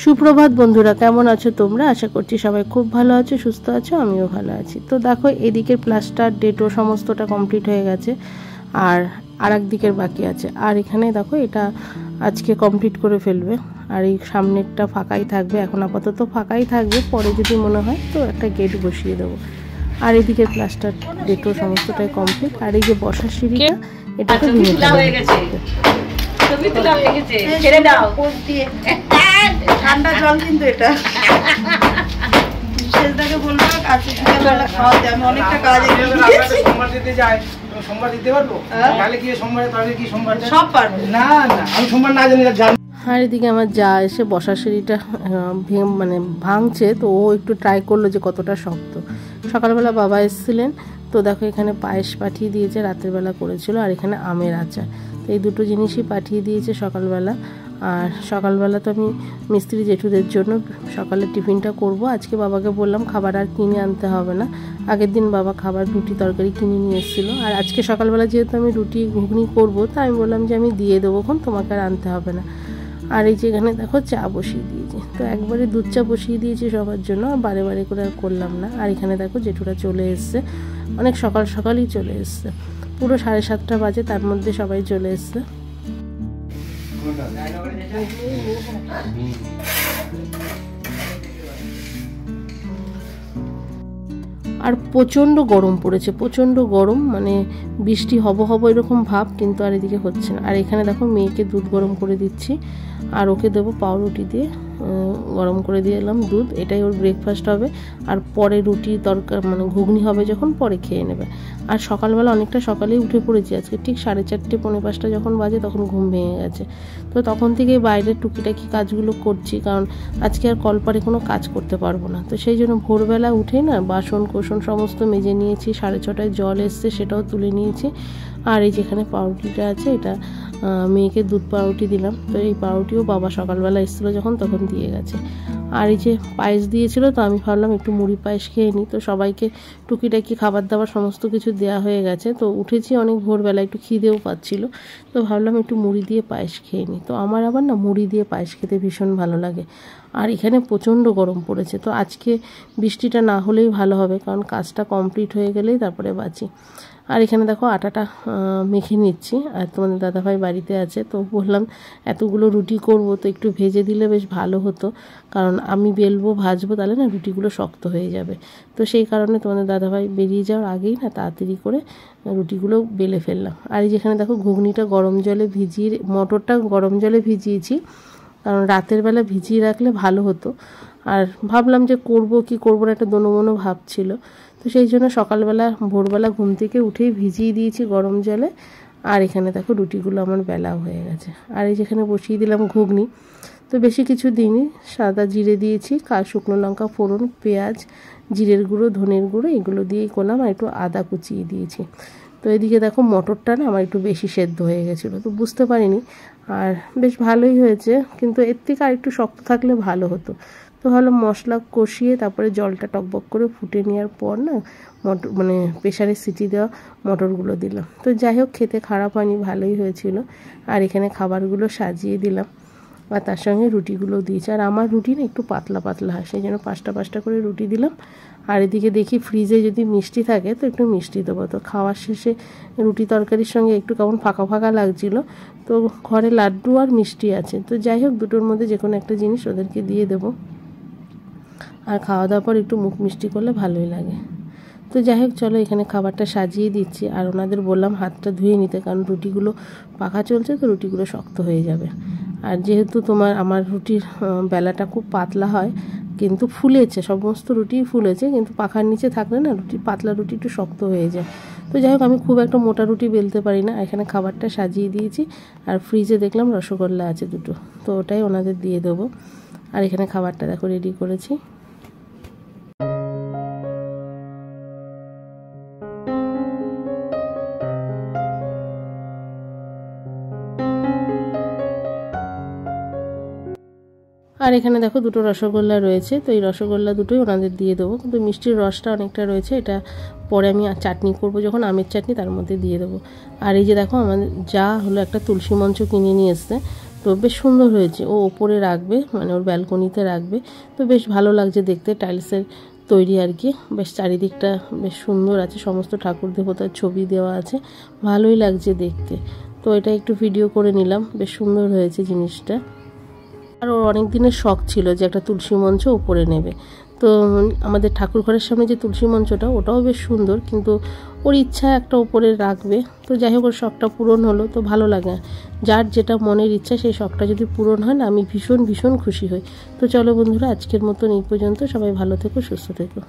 সুপ্রভাত বন্ধুরা, কেমন আছো তোমরা? আশা করছি সবাই খুব ভালো আছো, সুস্থ আছো, আমিও ভালো আছি। তো দেখো, এদিকে প্লাস্টার ডেটো সমস্তটা কমপ্লিট হয়ে গেছে, আর আরেক দিকের বাকি আছে। আর এখানে দেখো, এটা আজকে কমপ্লিট করে ফেলবে। আর এই সামনেরটা ফাঁকাই থাকবে, এখন আপাতত ফাঁকাই থাকবে, পরে যদি মনে হয় তো একটা গেট বসিয়ে দেবো। আর এদিকে প্লাস্টার ডেটো সমস্তটাই কমপ্লিট। আর এই যে বসার সিঁড়িটা, এটা তো হয়ে গেছে, ঠান্ডা জল কিন্তু এটা বিশেষদাকে বলবো আজকে বিকেলবেলা খাওয়াতে, আমি অনেকটা কাজ সোমবার দিতে যাই, সোমবার দিতে পারবো? তাহলে কি সোমবারে তাহলে কি সোমবার সব পারবো না? না, আমি সোমবার না জানি। আর এদিকে আমার যা এসে বসার সিঁড়িটা মানে ভাঙছে, তো ও একটু ট্রাই করলো যে কতটা শক্ত। সকালবেলা বাবা এসেছিলেন, তো দেখো এখানে পায়েস পাঠিয়ে দিয়েছে, রাতের বেলা করেছিল, আর এখানে আমের আচার। তো এই দুটো জিনিসই পাঠিয়ে দিয়েছে সকালবেলা। আর সকালবেলা তো আমি মিস্ত্রি জেঠুদের জন্য সকালে টিফিনটা করব। আজকে বাবাকে বললাম খাবার আর কিনে আনতে হবে না, আগের দিন বাবা খাবার রুটি তরকারি কিনে নিয়ে এসেছিলো। আর আজকে সকালবেলা যেহেতু আমি রুটি ঘুগনি করবো, তা আমি বললাম যে আমি দিয়ে দেবো, তোমাকে আর আনতে হবে না। আর এই যে এখানে দেখো চা বসিয়ে দিয়েছি, তো একবারে দুধ চা বসিয়ে দিয়েছি সবার জন্য, আর বারে বারে করে আর করলাম না। আর এখানে দেখো জেঠুরা চলে এসছে, অনেক সকাল সকালই চলে এসছে, পুরো 7:30 বাজে, তার মধ্যে সবাই চলে এসছে। আর প্রচণ্ড গরম পড়েছে, প্রচণ্ড গরম, মানে বৃষ্টি হব এরকম ভাব, কিন্তু আর এদিকে হচ্ছে না। আর এখানে দেখো মেয়েকে দুধ গরম করে দিচ্ছি, আর ওকে দেবো পাউরুটি দিয়ে গরম করে দিয়ে এলাম দুধ, এটাই ওর ব্রেকফাস্ট হবে। আর পরে রুটি তরকারি মানে ঘুগনি হবে যখন, পরে খেয়ে নেবে। আর সকালবেলা অনেকটা সকালেই উঠে পড়েছি, আজকে ঠিক 4:30 পৌনে 5টা যখন বাজে তখন ঘুম ভেঙে গেছে। তো তখন থেকে বাইরের টুকিটাকি কাজগুলো করছি, কারণ আজকে আর কলপারে কোনো কাজ করতে পারবো না। তো সেই জন্য ভোরবেলা উঠেই না বাসন কোসন সমস্ত মেজে নিয়েছি, 6:30টায় জল এসছে, সেটাও তুলে নিয়েছি। আর এই যেখানে পাউরুটিটা আছে, এটা মেয়েকে দুধ পাউরুটি দিলাম। তো এই পাউরুটিও বাবা সকালবেলা এসেছিলো যখন, তখন দিয়ে গেছে। আর এই যে পায়েস দিয়েছিল, তো আমি ভাবলাম একটু মুড়ি পায়েস খেয়ে নিই। তো সবাইকে টুকিটাকি খাবার দাবার সমস্ত কিছু দেওয়া হয়ে গেছে। তো উঠেছি অনেক ভোরবেলা, একটু খিদেও পাচ্ছিল, তো ভাবলাম একটু মুড়ি দিয়ে পায়েস খেয়ে নিই। তো আমার আবার না মুড়ি দিয়ে পায়েস খেতে ভীষণ ভালো লাগে। আর এখানে প্রচণ্ড গরম পড়েছে, তো আজকে বৃষ্টিটা না হলেই ভালো হবে, কারণ কাজটা কমপ্লিট হয়ে গেলেই তারপরে বাঁচি। আর এখানে দেখো আটাটা মেখে নিচ্ছি, আর তোমাদের দাদাভাই বাড়িতে আছে, তো বললাম এতগুলো রুটি করব, তো একটু ভেজে দিলে বেশ ভালো হতো, কারণ আমি বেলবো ভাজবো, তাহলে না রুটিগুলো শক্ত হয়ে যাবে। তো সেই কারণে তোমাদের দাদাভাই বেরিয়ে যাওয়ার আগেই না তাড়াতাড়ি করে রুটিগুলো বেলে ফেললাম। আর এই যেখানে দেখো ঘুগনিটা গরম জলে ভিজিয়ে, মটরটা গরম জলে ভিজিয়েছি, কারণ রাতের বেলা ভিজিয়ে রাখলে ভালো হতো। আর ভাবলাম যে করব কি করবো না, একটা দোনোমনো ভাব ছিল, তো সেই জন্য সকালবেলা ভোরবেলা ঘুম থেকে উঠেই ভিজিয়ে দিয়েছি গরম জলে। আর এখানে দেখো রুটিগুলো আমার বেলাও হয়ে গেছে। আর এই যেখানে বসিয়ে দিলাম ঘুগনি, তো বেশি কিছু দিইনি, সাদা জিরে দিয়েছি, শুকনো লঙ্কা ফোড়ন, পেঁয়াজ, জিরের গুঁড়ো, ধনের গুঁড়ো, এগুলো দিয়েই করলাম, আর একটু আদা কুচিয়ে দিয়েছি। তো এদিকে দেখো মটরটা না আমার একটু বেশি সেদ্ধ হয়ে গেছিলো, তো বুঝতে পারিনি, আর বেশ ভালোই হয়েছে, কিন্তু এর থেকে আর একটু শক্ত থাকলে ভালো হতো। তো ভালো মশলা কষিয়ে তারপরে জলটা টকবক করে ফুটে নেওয়ার পর না মটর মানে প্রেশারে সিটি দেওয়া মটরগুলো দিলাম। তো যাই হোক, খেতে খারাপ হয়নি, ভালোই হয়েছিল। আর এখানে খাবারগুলো সাজিয়ে দিলাম, আর তার সঙ্গে রুটিগুলো দিয়েছি। আর আমার রুটি না একটু পাতলা পাতলা হয়, সেই জন্য 5টা করে রুটি দিলাম। আর এদিকে দেখি ফ্রিজে যদি মিষ্টি থাকে তো একটু মিষ্টি দেবো। তো খাওয়ার শেষে রুটি তরকারির সঙ্গে একটু কেমন ফাঁকা ফাঁকা লাগছিলো, তো ঘরে লাড্ডু আর মিষ্টি আছে, তো যাই হোক দুটোর মধ্যে যে কোনো একটা জিনিস ওদেরকে দিয়ে দেবো। আর খাওয়া দাওয়ার পর একটু মুখ মিষ্টি করলে ভালোই লাগে। তো যাই হোক, চলো এখানে খাবারটা সাজিয়ে দিচ্ছি। আর ওনাদের বললাম হাতটা ধুয়ে নিতে, কারণ রুটিগুলো পাকা চলছে, তো রুটিগুলো শক্ত হয়ে যাবে। আর যেহেতু আমার রুটির বেলাটা খুব পাতলা হয়, কিন্তু ফুলেছে, সমস্ত রুটি ফুলেছে, কিন্তু পাখার নিচে থাকলে না পাতলা রুটি একটু শক্ত হয়ে যায়। তো যাই হোক, আমি খুব একটা মোটা রুটি বেলতে পারি না। এখানে খাবারটা সাজিয়ে দিয়েছি, আর ফ্রিজে দেখলাম রসগোল্লা আছে 2টো, তো ওটাই ওনাদের দিয়ে দেবো। আর এখানে খাবারটা দেখো রেডি করেছি। আর এখানে দেখো 2টো রসগোল্লা রয়েছে, তো এই রসগোল্লা দুটোই ওনাদের দিয়ে দেবো, কিন্তু মিষ্টির রসটা অনেকটা রয়েছে, এটা পরে আমি চাটনি করব যখন, আমের চাটনি, তার মধ্যে দিয়ে দেবো। আর এই যে দেখো আমাদের যা হলো একটা তুলসী মঞ্চ কিনে নিয়ে এসছে, তো তো বেশ সুন্দর হয়েছে। ও ওপরে রাখবে, মানে ওর ব্যালকনিতে রাখবে। তো বেশ ভালো লাগছে দেখতে, টাইলসের তৈরি আর কি। বেশ চারিদিকটা বেশ সুন্দর আছে, সমস্ত ঠাকুর দেবতার ছবি দেওয়া আছে, ভালোই লাগছে দেখতে। তো এটা একটু ভিডিও করে নিলাম, বেশ সুন্দর হয়েছে জিনিসটা। আর ওর অনেক দিনের শখ ছিল যে একটা তুলসী মঞ্চ উপরে নেবে। তো আমাদের ঠাকুর ঘরের সামনে যে তুলসী মঞ্চটা, ওটাও বেশ সুন্দর, কিন্তু ওর ইচ্ছা একটা উপরে রাখবে। তো যাই হোক, ওর শখটা পূরণ হলো, তো ভালো লাগে। যার যেটা মনের ইচ্ছা, সেই শখটা যদি পূরণ হয় না, আমি ভীষণ ভীষণ খুশি হই। তো চলো বন্ধুরা, আজকের মতন এই পর্যন্ত। সবাই ভালো থেকো, সুস্থ থেকো।